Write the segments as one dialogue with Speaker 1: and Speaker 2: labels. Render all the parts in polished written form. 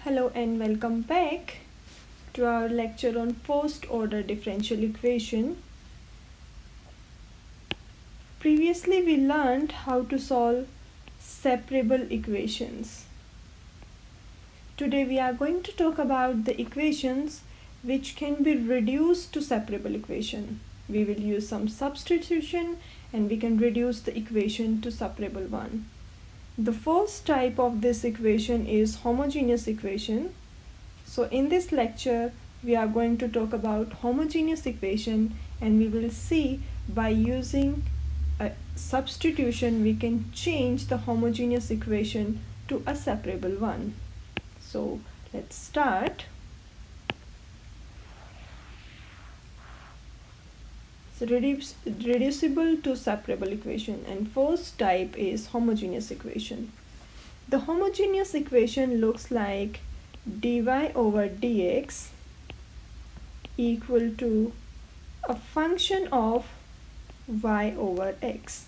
Speaker 1: Hello and welcome back to our lecture on first order differential equation. Previously we learned how to solve separable equations. Today we are going to talk about the equations which can be reduced to separable equation. We will use some substitution and we can reduce the equation to separable one. The first type of this equation is homogeneous equation. So in this lecture, we are going to talk about homogeneous equation, and we will see by using a substitution we can change the homogeneous equation to a separable one. So let's start. So reducible to separable equation, and first type is homogeneous equation. The homogeneous equation looks like dy over dx equal to a function of y over x.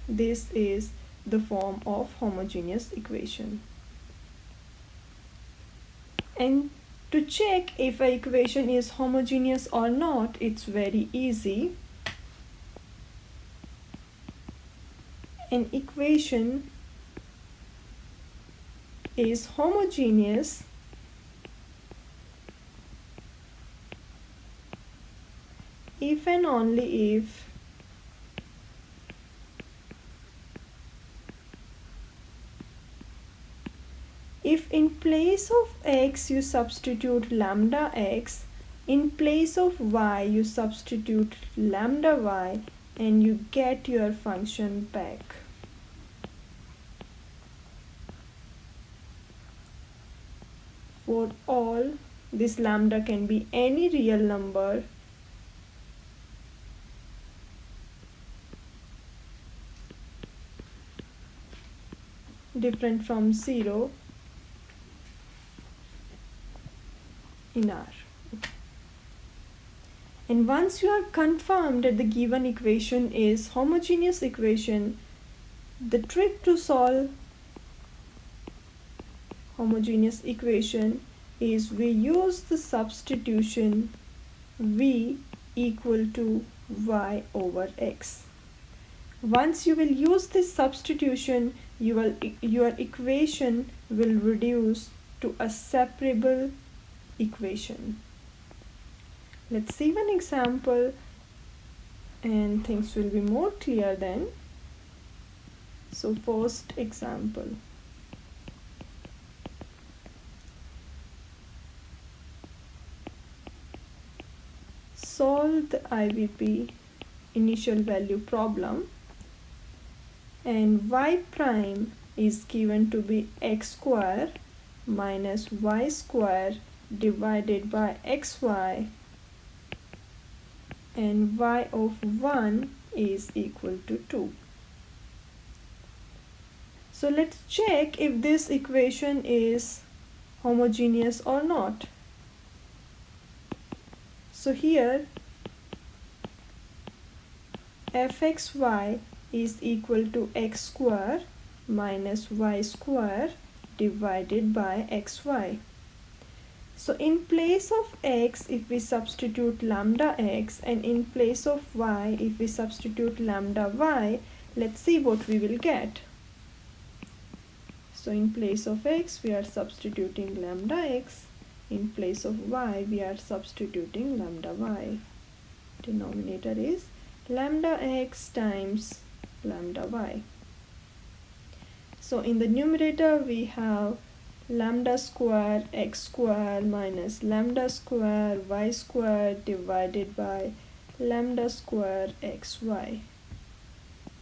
Speaker 1: This is the form of homogeneous equation. And to check if an equation is homogeneous or not, it's very easy. An equation is homogeneous if and only if in place of x you substitute lambda x, in place of y you substitute lambda y, and you get your function back. For all, this lambda can be any real number different from 0 in R. And once you are confirmed that the given equation is homogeneous equation, the trick to solve homogeneous equation is we use the substitution v equal to y over x. Once you will use this substitution, your equation will reduce to a separable equation. Let's see one example and things will be more clear then. So first example. Solve the IVP initial value problem, and y prime is given to be x square minus y square divided by xy, and y of 1 is equal to 2. So let's check if this equation is homogeneous or not. So here fxy is equal to x square minus y square divided by xy. So in place of x, if we substitute lambda x, and in place of y, if we substitute lambda y, let's see what we will get. So in place of x, we are substituting lambda x. In place of y, we are substituting lambda y. Denominator is lambda x times lambda y. So in the numerator, we have lambda square x square minus lambda square y square divided by lambda square xy.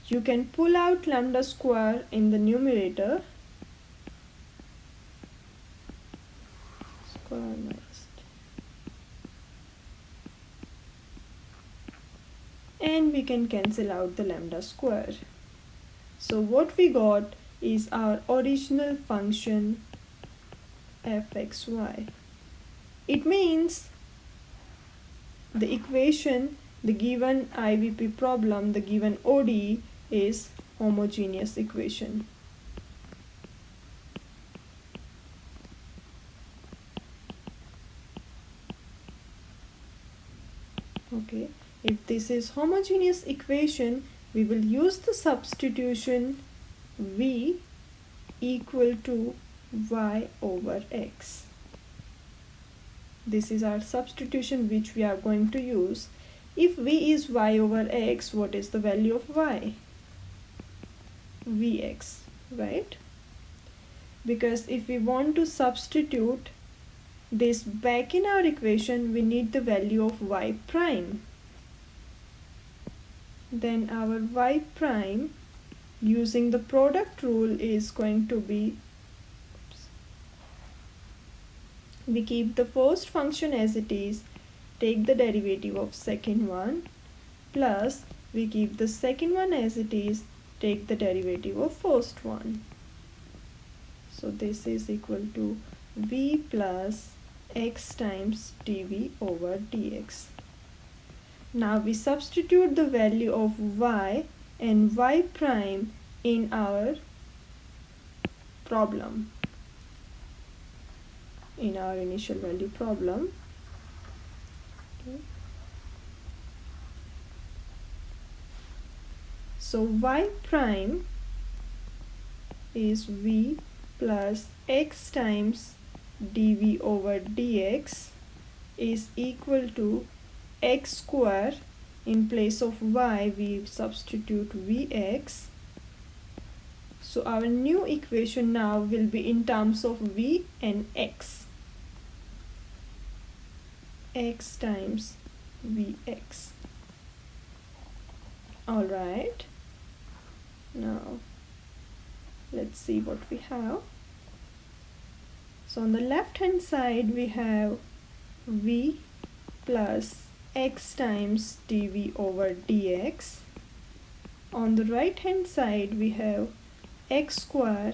Speaker 1: You can pull out lambda square in the numerator. Square minus. And we can cancel out the lambda square. So what we got is our original function fxy. It means the equation, the given IVP problem, the given ODE is homogeneous equation. Okay, if this is homogeneous equation, we will use the substitution v equal to y over x. This is our substitution which we are going to use. If v is y over x, what is the value of y? Vx, right? Because if we want to substitute this back in our equation, we need the value of y prime. Then our y prime using the product rule is going to be, we keep the first function as it is, take the derivative of second one, plus we keep the second one as it is, take the derivative of first one. So this is equal to v plus x times dv over dx. Now we substitute the value of y and y prime in our problem, in our initial value problem. Okay. So y prime is v plus x times dv over dx is equal to x square. In place of y, we substitute vx. So our new equation now will be in terms of v and x. X times vx. Alright. Now let's see what we have. So on the left hand side we have v plus x times dv over dx. On the right hand side we have x square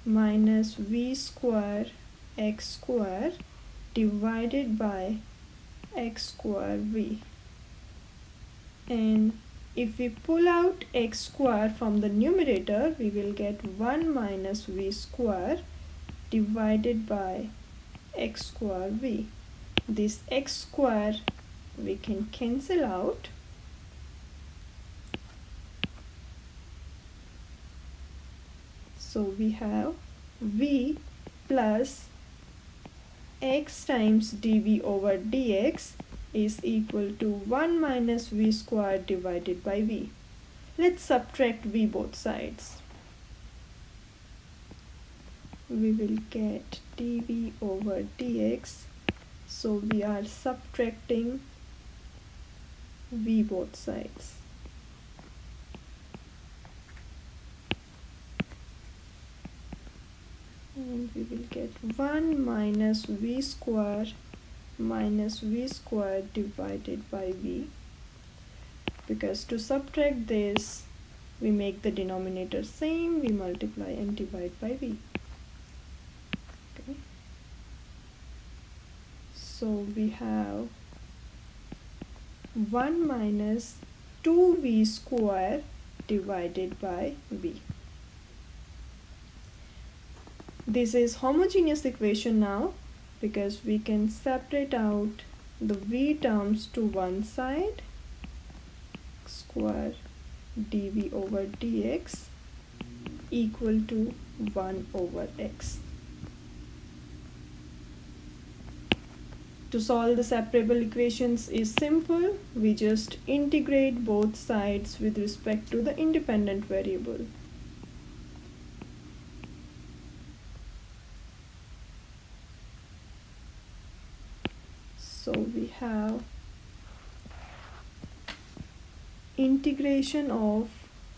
Speaker 1: minus v square x square divided by x square v. And if we pull out x square from the numerator, we will get 1 minus v square divided by x square v. This x square we can cancel out. So we have v plus x times dv over dx is equal to 1 minus v square divided by v. Let's subtract v both sides. We will get dv over dx. So we are subtracting v both sides. And we will get 1 minus v square divided by v. Because to subtract this, we make the denominator same, we multiply and divide by v. Okay. So we have 1 minus 2v square divided by v. This is homogeneous equation now, because we can separate out the v terms to one side, square dv over dx equal to 1 over x. To solve the separable equations is simple. We just integrate both sides with respect to the independent variable. So we have integration of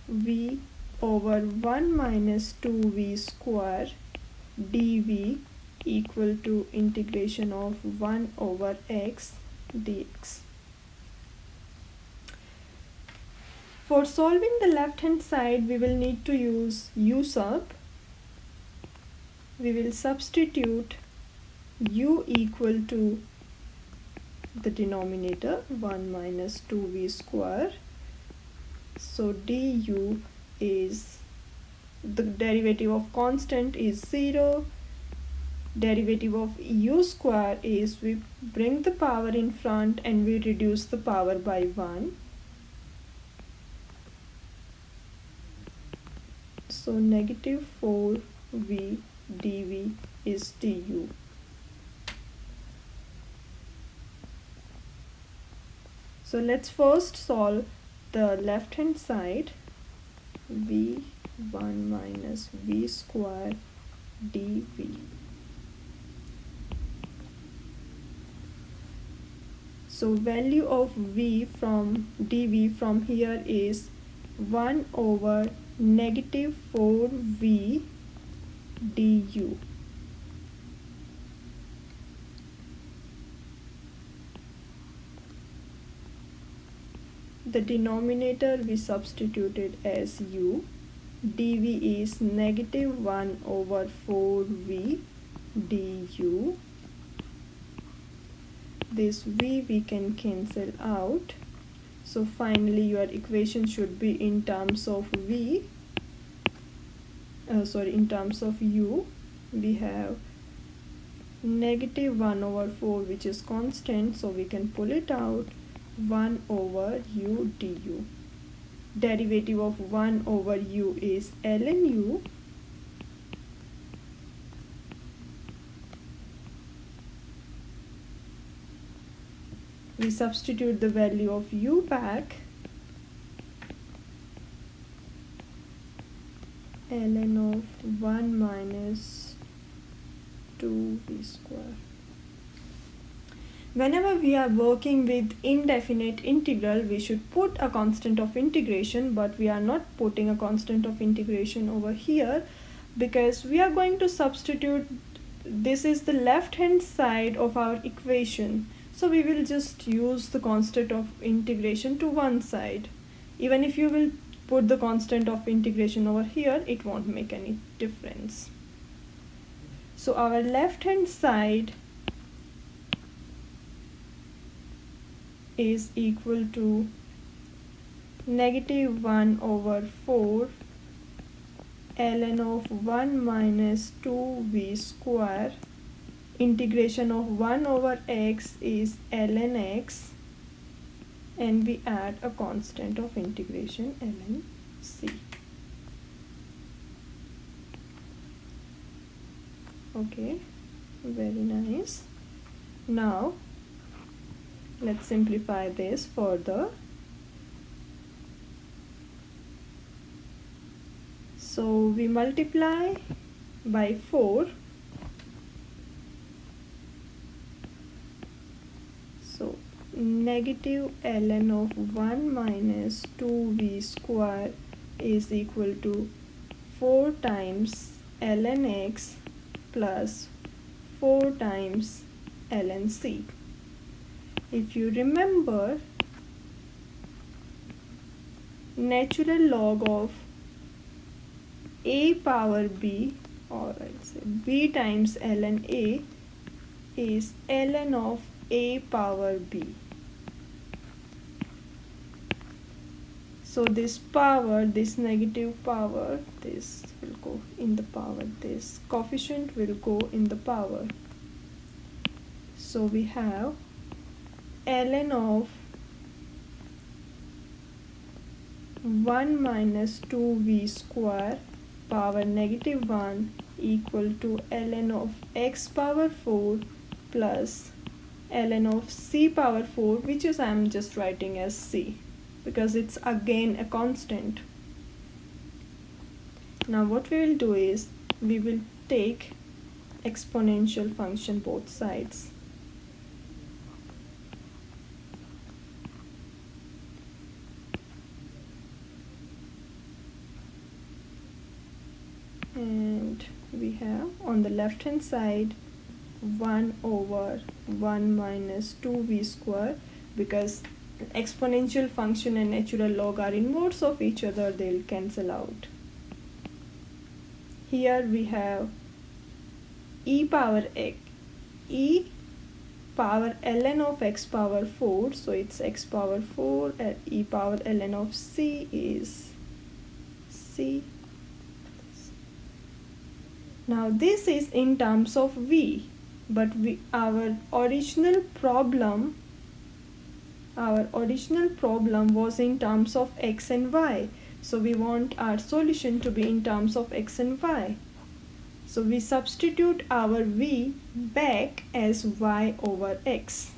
Speaker 1: v over 1 minus 2v square dv equal to integration of 1 over x dx. For solving the left hand side, we will need to use u sub. We will substitute u equal to the denominator 1 minus 2v square. So du is, the derivative of constant is 0. Derivative of u square is we bring the power in front and we reduce the power by 1. So negative 4v dv is du. So let's first solve the left hand side. v1 minus v square dv. So value of v from dv from here is 1 over negative 4v du. The denominator we substituted as u. dv is negative 1 over 4v du. This v we can cancel out. So finally your equation should be in terms of in terms of u. We have negative 1 over 4, which is constant, so we can pull it out. 1 over u du. Derivative of 1 over u is ln u. We substitute the value of u back. Ln of 1 minus 2v square. Whenever we are working with indefinite integral, we should put a constant of integration, but we are not putting a constant of integration over here because we are going to substitute. This is the left hand side of our equation, so we will just use the constant of integration to one side. Even if you will put the constant of integration over here, it won't make any difference. So our left hand side is equal to negative 1 over 4 ln of 1 minus 2v square. Integration of 1 over x is ln x, and we add a constant of integration ln c. Okay, very nice. Now let's simplify this further. So we multiply by 4. So negative ln of 1 minus 2v square is equal to 4 times ln x plus 4 times ln c. If you remember, natural log of a power b, or I'll say b times ln a, is ln of a power b. So this power, this negative power, this will go in the power, this coefficient will go in the power. So we have ln of 1 minus 2v square power negative 1 equal to ln of x power 4 plus ln of c power 4, which is I am just writing as c because it's again a constant. Now what we will do is we will take exponential function both sides. And we have on the left hand side 1 over 1 minus 2v square, because exponential function and natural log are inverse of each other, they'll cancel out. Here we have e power ln of x power 4, so it's x power 4, and e power ln of c is c. Now this is in terms of v, but our original problem was in terms of x and y. So we want our solution to be in terms of x and y. So we substitute our v back as y over x.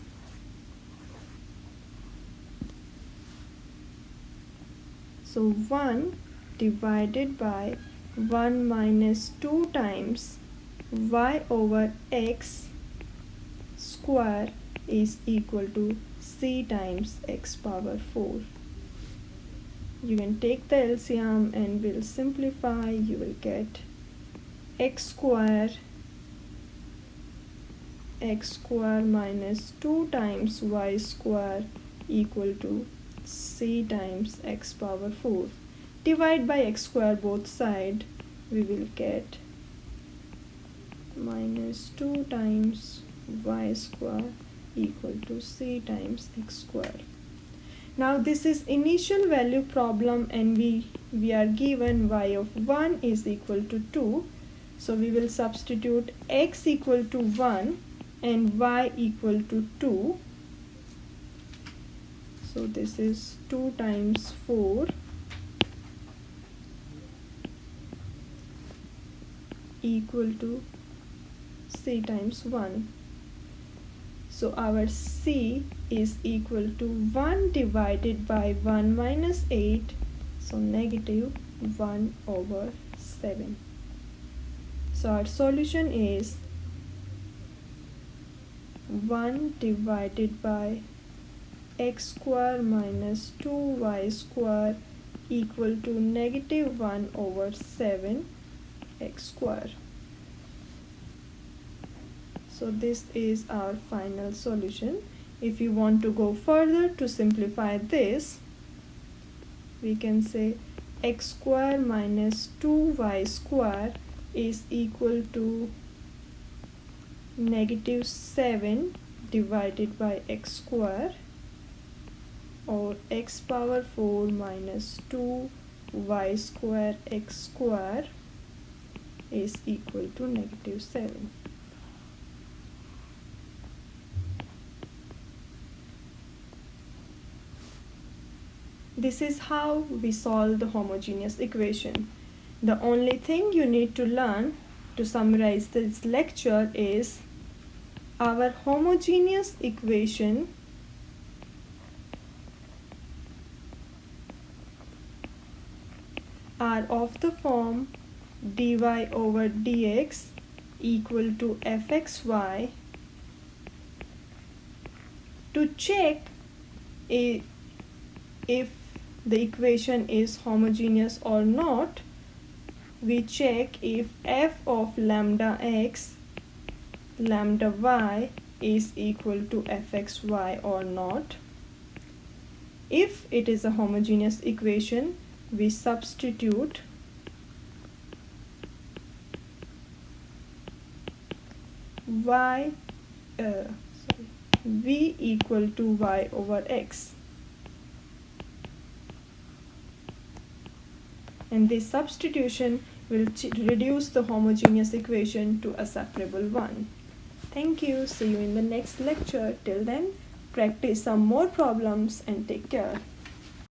Speaker 1: So 1 divided by 1 minus 2 times y over x square is equal to c times x power 4. You can take the LCM and we'll simplify. You will get x square minus 2 times y square equal to c times x power 4. Divide by x square both sides. We will get minus 2 times y square equal to c times x square. Now this is initial value problem and we are given y of 1 is equal to 2. So we will substitute x equal to 1 and y equal to 2. So this is 2 times 4 equal to c times 1. So our c is equal to 1 divided by 1 minus 8. So negative 1 over 7. So our solution is 1 divided by x square minus 2y square equal to negative 1 over 7 x square. So this is our final solution. If you want to go further to simplify this, we can say x square minus 2y square is equal to negative 7 divided by x square, or x power 4 minus 2y square x square is equal to negative 7. This is how we solve the homogeneous equation. The only thing you need to learn to summarize this lecture is our homogeneous equation are of the form dy over dx equal to fxy. To check if the equation is homogeneous or not, we check if f of lambda x, lambda y is equal to fxy or not. If it is a homogeneous equation, we substitute v equal to y over x. And this substitution will reduce the homogeneous equation to a separable one. Thank you. See you in the next lecture. Till then, practice some more problems and take care.